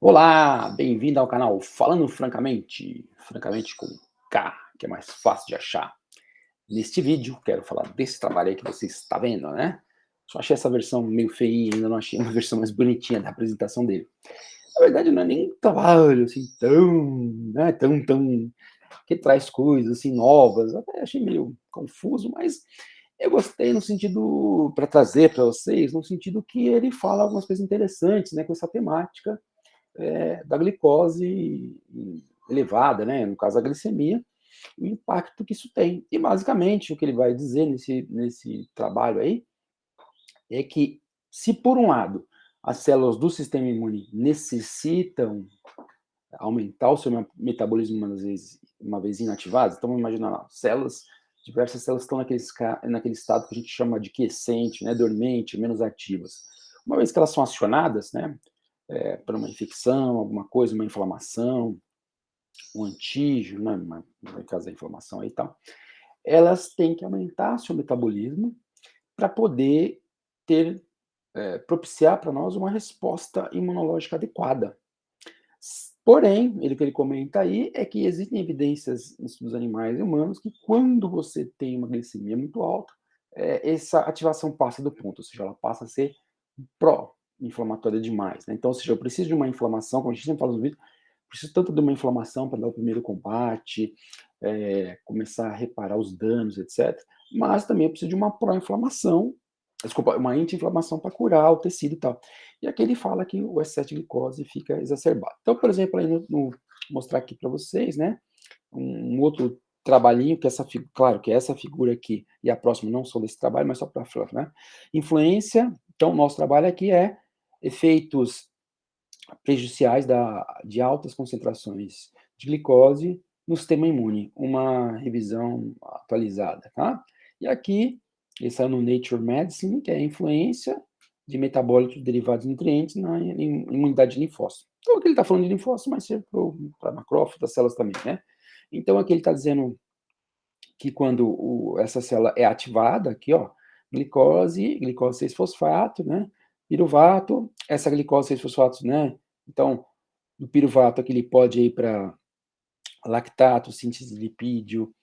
Olá, bem-vindo ao canal Falando Francamente, francamente com K, que é mais fácil de achar. Neste vídeo, quero falar desse trabalho aí que você está vendo, né? Só achei essa versão meio feia, ainda não achei uma versão mais bonitinha da apresentação dele. Na verdade, não é nem um trabalho assim tão, que traz coisas assim novas. Até achei meio confuso, mas eu gostei no sentido para trazer para vocês, no sentido que ele fala algumas coisas interessantes, né, com essa temática da glicose elevada, né, no caso a glicemia, o impacto que isso tem. E basicamente o que ele vai dizer nesse trabalho aí é que se por um lado as células do sistema imune necessitam aumentar o seu metabolismo uma vez inativadas, então vamos imaginar lá, diversas células estão naquele estado que a gente chama de quiescente, né, dormente, menos ativas. Uma vez que elas são acionadas, né, para uma infecção, alguma coisa, uma inflamação, um antígeno, né, no caso da inflamação aí e tal, elas têm que aumentar seu metabolismo para poder ter, propiciar para nós uma resposta imunológica adequada. Porém, o que ele comenta aí é que existem evidências em estudos animais e humanos que quando você tem uma glicemia muito alta, essa ativação passa do ponto, ou seja, ela passa a ser pró-inflamatória demais, né? Então, ou seja, eu preciso de uma inflamação, como a gente sempre fala no vídeo, preciso tanto de uma inflamação para dar o primeiro combate, começar a reparar os danos, etc. Mas também eu preciso de uma pró-inflamação, desculpa, uma anti-inflamação para curar o tecido e tal. E aqui ele fala que o excesso de glicose fica exacerbado. Então, por exemplo, aí mostrar aqui para vocês, né, um outro trabalhinho que claro que essa figura aqui e a próxima não são desse trabalho, mas só para falar, né? Influência. Então, nosso trabalho aqui é efeitos prejudiciais de altas concentrações de glicose no sistema imune, uma revisão atualizada, tá? E aqui, ele saiu no Nature Medicine, que é a influência de metabólitos derivados de nutrientes na imunidade de linfócitos. Então, aqui ele está falando de linfócitos, mas serve para macrófagos, das células também, né? Então, aqui ele está dizendo que quando essa célula é ativada, aqui, ó, glicose 6-fosfato, né? Piruvato, essa glicose 6-fosfato, né? Então, do piruvato aqui ele pode ir para lactato, síntese de lipídio,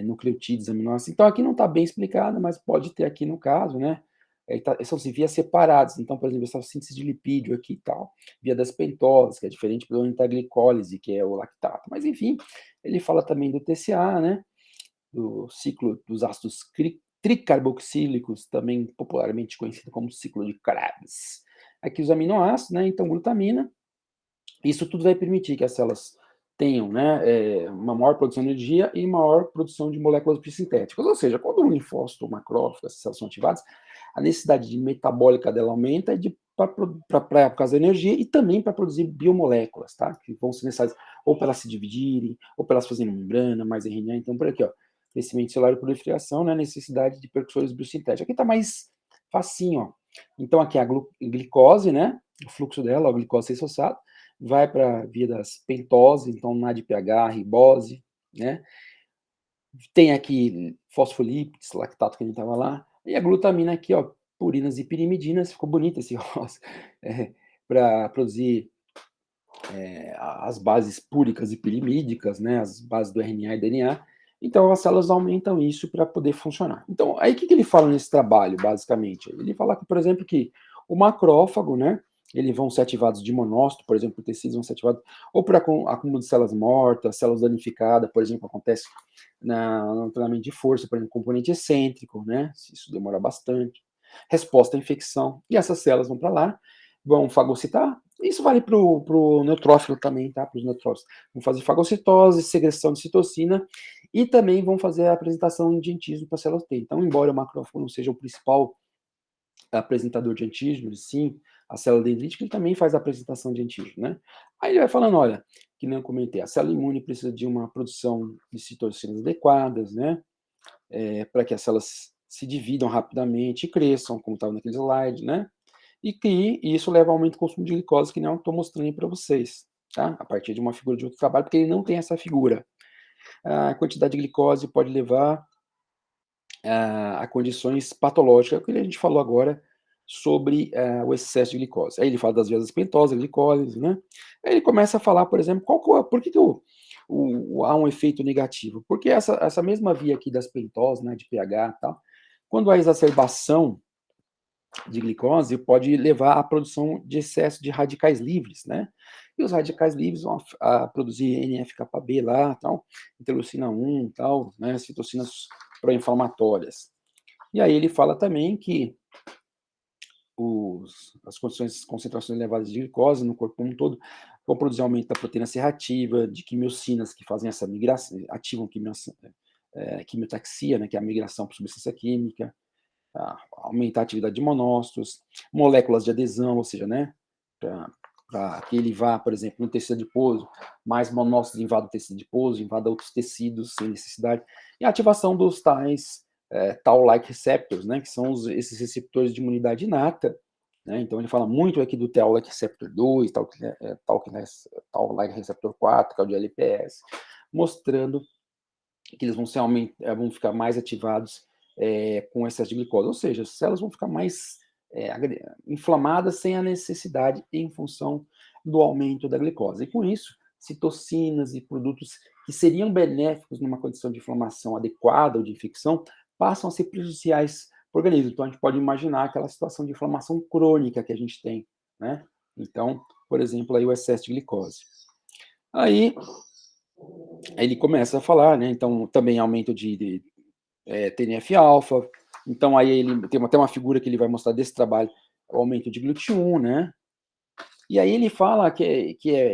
nucleotídeos, aminoácidos. Então, aqui não está bem explicado, mas pode ter aqui no caso, né? São vias separadas. Então, por exemplo, essa síntese de lipídio aqui e tal, via das pentosas, que é diferente da glicólise, que é o lactato. Mas, enfim, ele fala também do TCA, né? Do ciclo dos ácidos tricarboxílicos, também popularmente conhecido como ciclo de Krebs. Aqui os aminoácidos, né? Então, glutamina. Isso tudo vai permitir que as células tenham, né, uma maior produção de energia e maior produção de moléculas biosintéticas. Ou seja, quando o linfócito, o macrófago, essas células são ativadas, a necessidade metabólica dela aumenta por causa da energia e também para produzir biomoléculas, tá? Que vão ser necessárias ou para elas se dividirem, ou para elas fazerem membrana, mais RNA. Então, por aqui, ó, crescimento celular e proliferação, né, necessidade de precursores biosintéticos. Aqui está mais facinho, ó. Então, aqui a glicose, né, o fluxo dela, a glicose 6-fosfato, vai para via das pentose, então NADPH, ribose, né? Tem aqui fosfolípidos, lactato que a gente estava lá, e a glutamina aqui, ó, purinas e pirimidinas, ficou bonito esse rosa, para produzir as bases púricas e pirimídicas, né, as bases do RNA e DNA. Então, as células aumentam isso para poder funcionar. Então, aí o que ele fala nesse trabalho, basicamente? Ele fala que, por exemplo, que o macrófago, né, eles vão ser ativados de monócito, por exemplo, tecidos vão ser ativados ou por acúmulo de células mortas, células danificadas, por exemplo, acontece no treinamento de força, por exemplo, componente excêntrico, né, isso demora bastante. Resposta à infecção, e essas células vão para lá, vão fagocitar. Isso vale para o neutrófilo também, tá? Para os neutrófilos. Vão fazer fagocitose, secreção de citocina e também vão fazer a apresentação de antígeno para a célula T. Então, embora o macrófago não seja o principal apresentador de antígenos, sim, a célula dendrítica ele também faz a apresentação de antígeno, né? Aí ele vai falando, olha, que nem eu comentei, a célula imune precisa de uma produção de citocinas adequadas, né? Para que as células se dividam rapidamente e cresçam, como estava naquele slide, né? E que isso leva ao aumento do consumo de glicose, que nem eu estou mostrando aí para vocês, tá? A partir de uma figura de outro trabalho, porque ele não tem essa figura. A quantidade de glicose pode levar a condições patológicas, é o que a gente falou agora sobre o excesso de glicose. Aí ele fala das vias pentosas, glicose, né? Aí ele começa a falar, por exemplo, por que, há um efeito negativo? Porque essa mesma via aqui das pentosas, né, de pH e tal, quando há exacerbação de glicose, pode levar à produção de excesso de radicais livres, né? E os radicais livres vão produzir NF-κB lá, tal, interleucina 1, tal, né, citocinas pró-inflamatórias. E aí ele fala também que as concentrações elevadas de glicose no corpo como um todo vão produzir aumento da proteína C reativa, de quimiocinas que fazem essa migração, ativam quimiotaxia, né, que é a migração por substância química, aumentar a atividade de monócitos, moléculas de adesão, ou seja, né, para que ele vá, por exemplo, no tecido adiposo, mais monócitos invadam o tecido adiposo, invadam outros tecidos sem necessidade, e a ativação dos tais Tau-like receptors, né, que são esses receptores de imunidade inata, né, então ele fala muito aqui do Tau-like receptor 2, Tau-like receptor 4, que é o de LPS, mostrando que eles vão ficar mais ativados com excesso de glicose, ou seja, as células vão ficar mais inflamadas sem a necessidade em função do aumento da glicose. E com isso, citocinas e produtos que seriam benéficos numa condição de inflamação adequada ou de infecção passam a ser prejudiciais para o organismo. Então, a gente pode imaginar aquela situação de inflamação crônica que a gente tem, né? Então, por exemplo, aí o excesso de glicose. Aí ele começa a falar, né? Então, também aumento de TNF-alfa. Então, aí ele tem até uma figura que ele vai mostrar desse trabalho, o aumento de GLUT1, né? E aí ele fala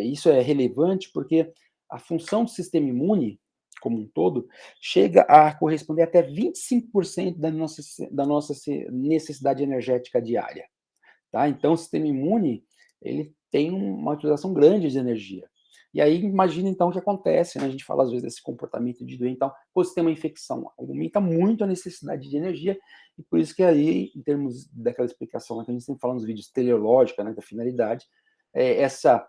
isso é relevante porque a função do sistema imune, como um todo, chega a corresponder até 25% da nossa necessidade energética diária. Tá? Então, o sistema imune ele tem uma utilização grande de energia. E aí, imagina então o que acontece, né? A gente fala às vezes desse comportamento de doente, então, quando você tem uma infecção, aumenta muito a necessidade de energia, e por isso que aí, em termos daquela explicação que a gente sempre fala nos vídeos teleológica, né, da finalidade, essa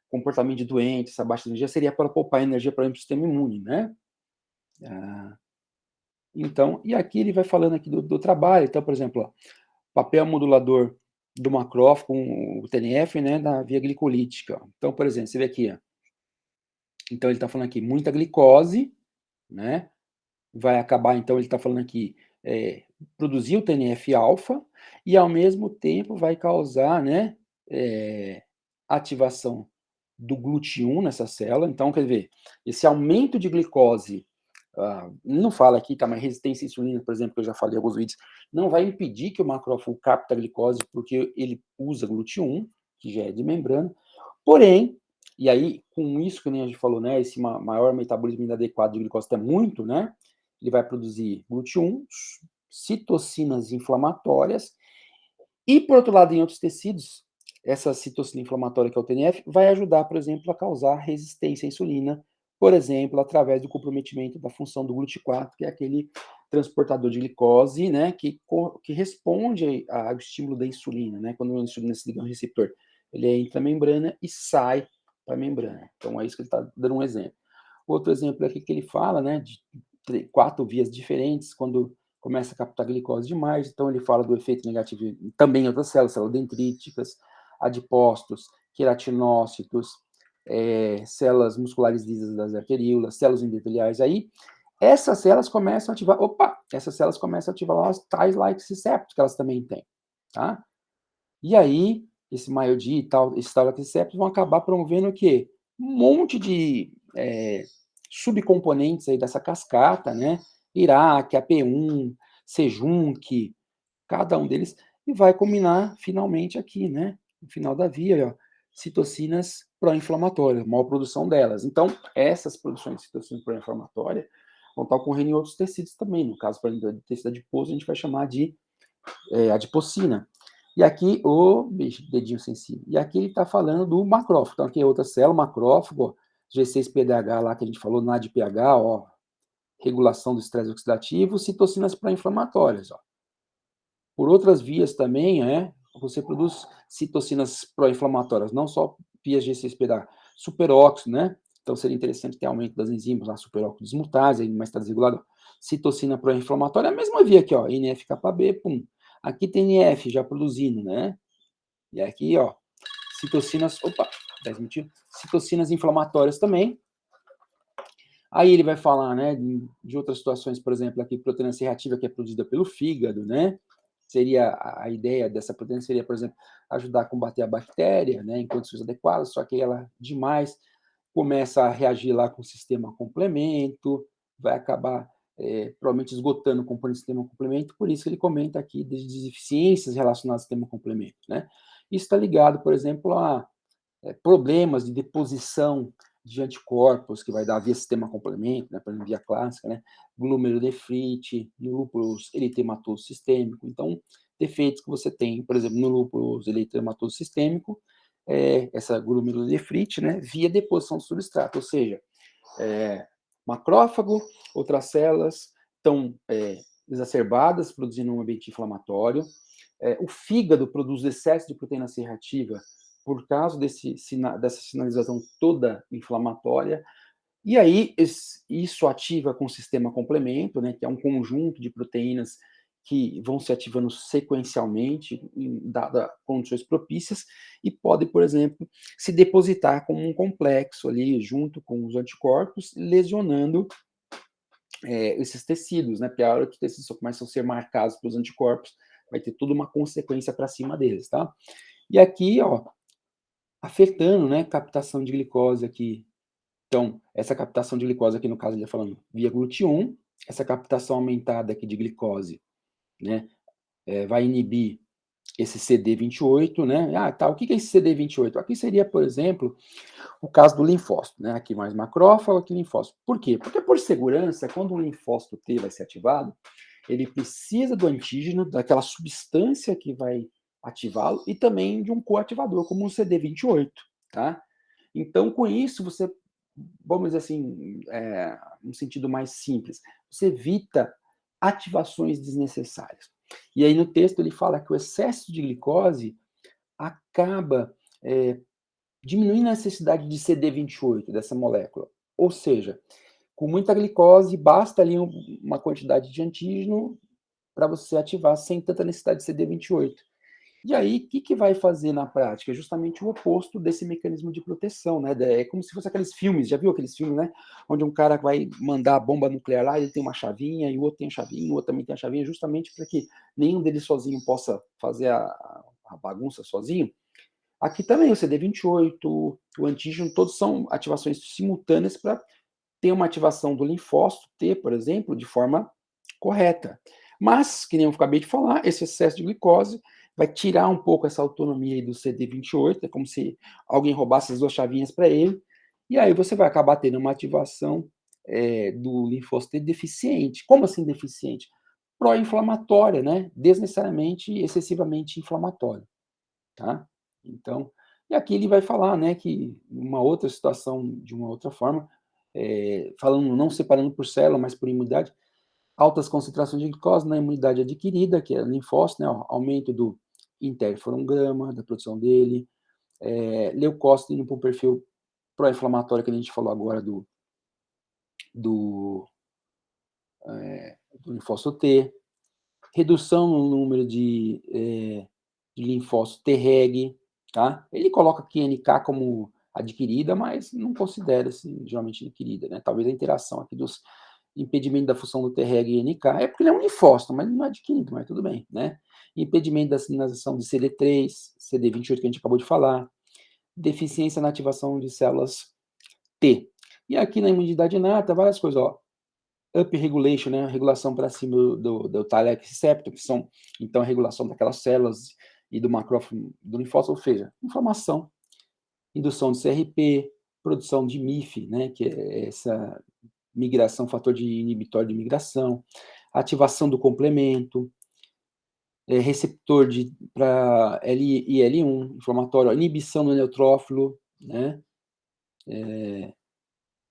comportamento de doente, essa baixa energia, seria para poupar energia para o sistema imune, né? Então, e aqui ele vai falando aqui do trabalho, então, por exemplo, ó, papel modulador do macrófago com o TNF, né, na via glicolítica. Então, por exemplo, você vê aqui, ó. Então ele está falando aqui, muita glicose, né, vai acabar, então ele está falando aqui, produzir o TNF-alfa, e ao mesmo tempo vai causar, né, ativação do GLUT1 nessa célula. Então, quer ver, esse aumento de glicose, não fala aqui, tá, mas resistência à insulina, por exemplo, que eu já falei em alguns vídeos, não vai impedir que o macrófago capte a glicose, porque ele usa GLUT1, que já é de membrana, porém, e aí, com isso que nem a gente falou, né, esse maior metabolismo inadequado de glicose é muito, né, ele vai produzir GLUT1, citocinas inflamatórias, e, por outro lado, em outros tecidos, essa citocina inflamatória, que é o TNF, vai ajudar, por exemplo, a causar resistência à insulina, por exemplo, através do comprometimento da função do GLUT4, que é aquele transportador de glicose, né, que responde ao estímulo da insulina, né, quando a insulina se liga ao receptor. Ele entra na membrana e sai para a membrana. Então, é isso que ele está dando um exemplo. Outro exemplo aqui que ele fala, né, de 4 vias diferentes, quando começa a captar glicose demais, então ele fala do efeito negativo também em outras células dendríticas, adipócitos, queratinócitos, células musculares lisas das arteríolas, células endoteliais. Aí, essas células começam a ativar lá as tais-like receptors, que elas também têm, tá? E aí, esse MyoD e tal, esses tais-like receptors vão acabar promovendo o quê? Um monte de subcomponentes aí dessa cascata, né? IRAC, AP1, Sejunc, cada um deles, e vai combinar finalmente aqui, né? No final da via, ó, citocinas pró-inflamatórias, maior produção delas. Então, essas produções de citocina pró-inflamatória vão estar ocorrendo em outros tecidos também. No caso, por exemplo, do tecido adiposo, a gente vai chamar de adipocina. E aqui, dedinho sensível. E aqui ele está falando do macrófago. Então, aqui é outra célula, macrófago, G6-PDH lá que a gente falou, NADPH, ó, regulação do estresse oxidativo, citocinas pró-inflamatórias, ó. Por outras vias também, você produz citocinas pró-inflamatórias, não só via G6-PDH, superóxido, né? Então seria interessante ter aumento das enzimas lá, superóxido dismutase, aí mais está desregulado, citocina pró-inflamatória, a mesma via aqui, ó, NF-κB, pum. Aqui TNF já produzindo, né? E aqui, ó, citocinas, opa, 10 minutinhos, citocinas inflamatórias também. Aí ele vai falar, né, de outras situações, por exemplo, aqui proteína C reativa que é produzida pelo fígado, né? Seria a ideia dessa proteína seria, por exemplo, ajudar a combater a bactéria, né, em condições adequadas, só que ela demais começa a reagir lá com o sistema complemento, vai acabar provavelmente esgotando o componente do sistema complemento, por isso ele comenta aqui de deficiências relacionadas ao sistema complemento, né? Isso está ligado, por exemplo, a problemas de deposição de anticorpos, que vai dar via sistema complemento, né, por exemplo, via clássica, né, glomerulonefrite, no lúpus eritematoso sistêmico. Então, defeitos que você tem, por exemplo, no lúpus eritematoso sistêmico, essa glomerulonefrite, né, via deposição do substrato, ou seja, macrófago, outras células estão exacerbadas, produzindo um ambiente inflamatório. O fígado produz excesso de proteína C reativa por causa dessa sinalização toda inflamatória. E aí, isso ativa com o sistema complemento, né, que é um conjunto de proteínas que vão se ativando sequencialmente em dadas condições propícias e pode, por exemplo, se depositar como um complexo ali junto com os anticorpos, lesionando esses tecidos, né? Porque a hora que os tecidos começam a ser marcados pelos anticorpos, vai ter toda uma consequência para cima deles, tá? E aqui, ó, afetando, né, captação de glicose aqui. Então, essa captação de glicose aqui, no caso, ele está falando via GLUT1, essa captação aumentada aqui de glicose, né, vai inibir esse CD28, né? Ah, tá, o que é esse CD28? Aqui seria, por exemplo, o caso do linfócito, né? Aqui mais macrófago, aqui linfócito. Por quê? Porque, por segurança, quando um linfócito T vai ser ativado, ele precisa do antígeno, daquela substância que vai ativá-lo, e também de um coativador, como o CD28, tá? Então, com isso, você, vamos dizer assim, um sentido mais simples, você evita ativações desnecessárias. E aí no texto ele fala que o excesso de glicose acaba diminuindo a necessidade de CD28, dessa molécula. Ou seja, com muita glicose, basta ali uma quantidade de antígeno para você ativar sem tanta necessidade de CD28. E aí, o que vai fazer na prática? É justamente o oposto desse mecanismo de proteção, né? É como se fosse aqueles filmes, já viu aqueles filmes, né? Onde um cara vai mandar a bomba nuclear lá, ele tem uma chavinha, e o outro tem a chavinha, o outro também tem a chavinha, justamente para que nenhum deles sozinho possa fazer a bagunça sozinho. Aqui também o CD28, o antígeno, todos são ativações simultâneas para ter uma ativação do linfócito T, por exemplo, de forma correta. Mas, que nem eu acabei de falar, esse excesso de glicose vai tirar um pouco essa autonomia aí do CD28, é como se alguém roubasse as duas chavinhas para ele, e aí você vai acabar tendo uma ativação do linfócito T deficiente. Como assim deficiente? Pró-inflamatória, né? Desnecessariamente, excessivamente inflamatória, tá? Então, e aqui ele vai falar, né, que uma outra situação, de uma outra forma, falando, não separando por célula, mas por imunidade, altas concentrações de glicose na imunidade adquirida, que é linfócito, né, aumento do interferon-grama, da produção dele, leucócito indo para o perfil pró-inflamatório, que a gente falou agora do, do linfócito T, redução no número de linfócito Treg, tá? Ele coloca aqui NK como adquirida, mas não considera assim, geralmente adquirida, né? Talvez a interação aqui dos impedimento da função do Treg e NK é porque ele é um linfócito, mas ele não é adquirido, mas tudo bem, né? Impedimento da sinalização de CD3, CD28 que a gente acabou de falar, deficiência na ativação de células T. E aqui na imunidade inata, várias coisas, ó. Upregulation, né? Regulação para cima do Thalec receptor, que são, então, a regulação daquelas células e do macrófago do linfócito, ou seja, inflamação, indução de CRP, produção de MIF, né? Que é essa migração, fator de inibitório de migração, ativação do complemento, receptor para LIL1, inflamatório, inibição do neutrófilo, né?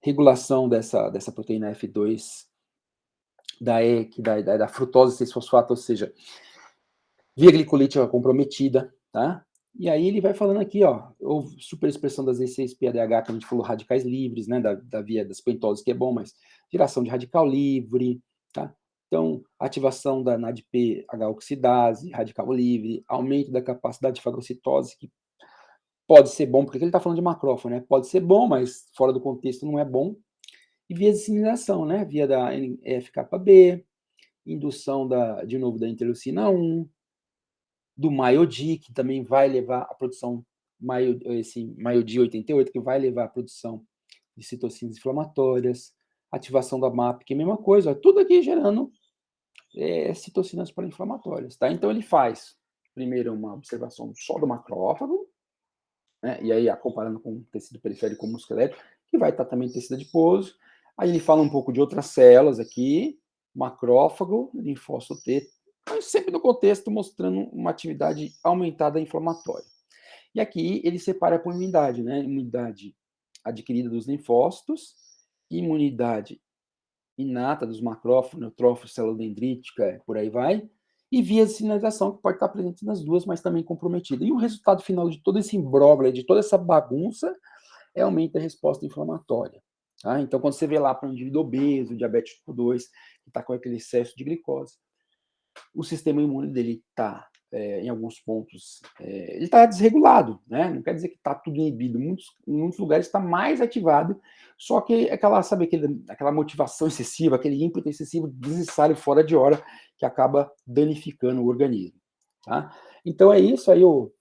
Regulação dessa proteína F2 da frutose 6-fosfato, ou seja, via glicolítica comprometida, tá? E aí ele vai falando aqui, ó, superexpressão das E6-PADH, que a gente falou, radicais livres, né, da via das pentoses, que é bom, mas geração de radical livre, tá? Então, ativação da NADPH-oxidase, radical livre, aumento da capacidade de fagocitose, que pode ser bom, porque aqui ele está falando de macrófago, né? Pode ser bom, mas fora do contexto não é bom. E via de sinalização, né? Via da NF-κB, indução de novo da interleucina 1, do MyoD, que também vai levar a produção, esse MyoD 88, que vai levar a produção de citocinas inflamatórias, ativação da MAP, que é a mesma coisa, tudo aqui gerando citocinas pró-inflamatórias, tá? Então ele faz, primeiro, uma observação só do macrófago, né? E aí comparando com o tecido periférico musculoesquelético, que vai estar também tecido adiposo. Aí ele fala um pouco de outras células aqui, macrófago, linfócito T, mas sempre no contexto mostrando uma atividade aumentada inflamatória. E aqui ele separa por imunidade, né? Imunidade adquirida dos linfócitos, imunidade inata dos macrófagos, neutrófilos, célula dendrítica, por aí vai, e vias de sinalização, que pode estar presente nas duas, mas também comprometida. E o resultado final de todo esse imbróglio, de toda essa bagunça, é aumento da resposta inflamatória. Tá? Então, quando você vê lá para um indivíduo obeso, diabetes tipo 2, que está com aquele excesso de glicose, o sistema imune dele está, em alguns pontos, ele está desregulado, né? Não quer dizer que está tudo inibido. Em muitos lugares está mais ativado, só que aquela motivação excessiva, aquele ímpeto excessivo, desnecessário, fora de hora, que acaba danificando o organismo. Tá? Então é isso aí, o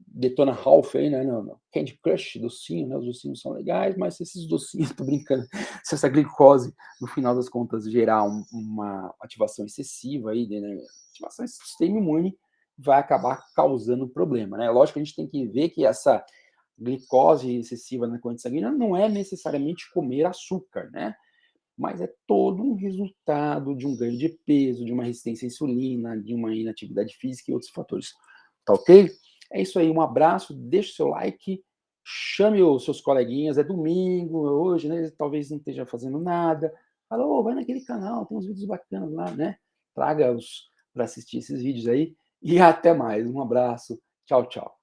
Detona Ralph aí, né, no Candy Crush, docinho, né, os docinhos são legais, mas esses docinhos, tô brincando, se essa glicose, no final das contas, gerar uma ativação excessiva aí, né, ativação do sistema imune, vai acabar causando problema, né? Lógico que a gente tem que ver que essa glicose excessiva na corrente sanguínea não é necessariamente comer açúcar, né? Mas é todo um resultado de um ganho de peso, de uma resistência à insulina, de uma inatividade física e outros fatores. Tá ok? É isso aí, um abraço, deixa o seu like, chame os seus coleguinhas, é domingo, hoje, né? Talvez não esteja fazendo nada. Fala, oh, vai naquele canal, tem uns vídeos bacanas lá, né? Traga-os para assistir esses vídeos aí. E até mais. Um abraço. Tchau, tchau.